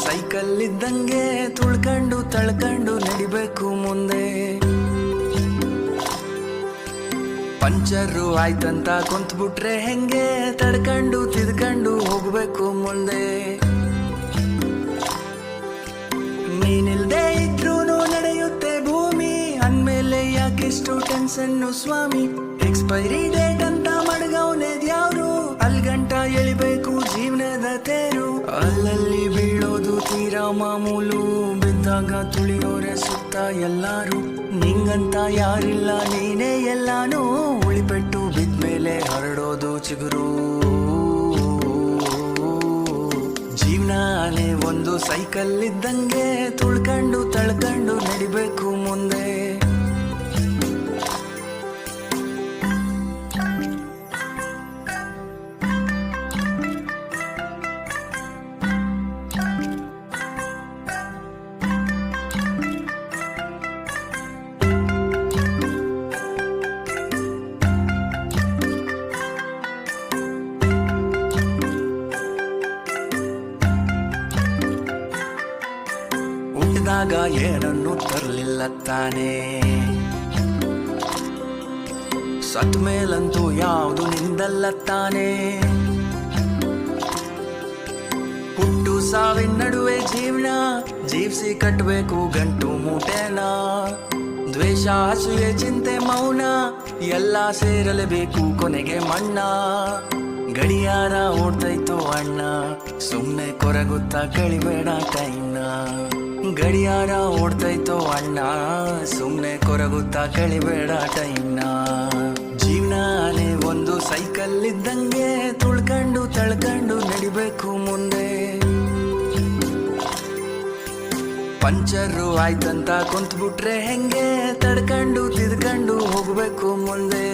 Cycle ಇದ್ದಂಗೆ ತುಳ್ಕೊಂಡು ತಳ್ಕೊಂಡು ನಡಿಬೇಕು ಮುಂದೆ. ಪಂಚರು ಆಯ್ತಂತ ಕುಂತ್ಬಿಟ್ರೆ ಹೆಂಗೆ ತಡ್ಕೊಂಡು ತಿದ್ಕೊಂಡು ಹೋಗ್ಬೇಕು ಮುಂದೆ. ನೀನಿಲ್ದೇ ಇದ್ರೂನು ನಡೆಯುತ್ತೆ ಭೂಮಿ, ಅಂದ್ಮೇಲೆ ಯಾಕಿಷ್ಟು ಟೆನ್ಷನ್ನು ಸ್ವಾಮಿ. ಎಕ್ಸ್ಪೈರಿ ಡೇಟ್ ಅಂತ ಮಡ್ಗವ್ನೆದ್ಯಾವ್ರು, ಅಲ್ಗಂಟ ಎಳಿಬೇಕು ಜೀವನದ ತೇರು. ಅಲ್ಲಲ್ಲಿ ಬೀಳೋದು ತೀರಾ ಮಾಮೂಲು, ಬಿದ್ದಾಗ ತುಳಿಯೋರೆ ಸುತ್ತ ಎಲ್ಲಾರು. ನಿಂಗಂತ ಯಾರಿಲ್ಲ ನೀನೇ ಎಲ್ಲಾನು, ಉಳಿಪೆಟ್ಟು ಬಿದ್ಮೇಲೆ ಹರಡೋದು ಚಿಗುರು. ಜೀವನಾನೇ ಒಂದು ಸೈಕಲ್ ಇದ್ದಂಗೆ ತುಳ್ಕೊಂಡು ತಳ್ಕೊಂಡು ನಡಿಬೇಕು ಮುಂದೆ. ಹುಟ್ಟಿದಾಗ ಏನನ್ನು ತರಲಿಲ್ಲ ತಾನೇ, ಸತ್ ಮೇಲಂತೂ ಯಾವುದು ನಿಂದಲ್ಲ ತಾನೇ. ಹುಟ್ಟು ಸಾವಿನ ನಡುವೆ ಜೀವನ ಜೀವಿಸಿ ಕಟ್ಟಬೇಕು ಗಂಟು ಮೂಟೆನ. ದ್ವೇಷ ಅಸೂಯೆ ಚಿಂತೆ ಮೌನ ಎಲ್ಲ ಸೇರಲೇಬೇಕು ಕೊನೆಗೆ ಮಣ್ಣ. ಗಡಿಯಾರ ಓಡ್ತೈತು ಅಣ್ಣ, ಸುಮ್ನೆ ಕೊರಗುತ್ತಾ ಕಳಿಬೇಡ ಟೈಮ್ನ. ಗಡಿಯಾರ ಓಡ್ತೈತೋ ಅಣ್ಣ, ಸುಮ್ನೆ ಕೊರಗುತ್ತಾ ಕಳಿಬೇಡ ಟೈಮ್ನ. ಜೀವನಾನೇ ಒಂದು ಸೈಕಲ್ ಇದ್ದಂಗೆ ತುಳ್ಕೊಂಡು ತಳ್ಕೊಂಡು ನಡಿಬೇಕು ಮುಂದೆ. ಪಂಚರು ಆಯ್ತಂತ ಕುಂತ್ಬಿಟ್ರೆ ಹೆಂಗೆ ತಡ್ಕೊಂಡು ತಿದ್ಕೊಂಡು ಹೋಗ್ಬೇಕು ಮುಂದೆ.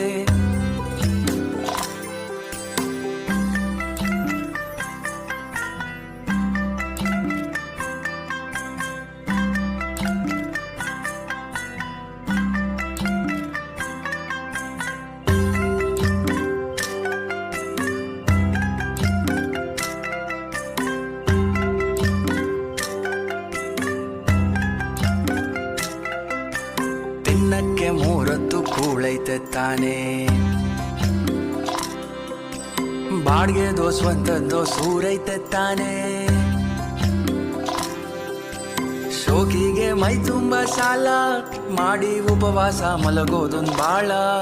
ತಿನ್ನಕ್ಕೆ ಮೂರತ್ತು ಕೂಳೈತೆ ತಾನೇ, ಬಾಡ್ಗೆದೋ ಸ್ವಂತದ್ದೋ ಸೂರೈತೆ ತಾನೇ. ಶೋಕಿಗೆ ಮೈ ತುಂಬ ಸಾಲ ಮಾಡಿ ಉಪವಾಸ ಮಲಗೋದೊಂದು ಬಾಳ.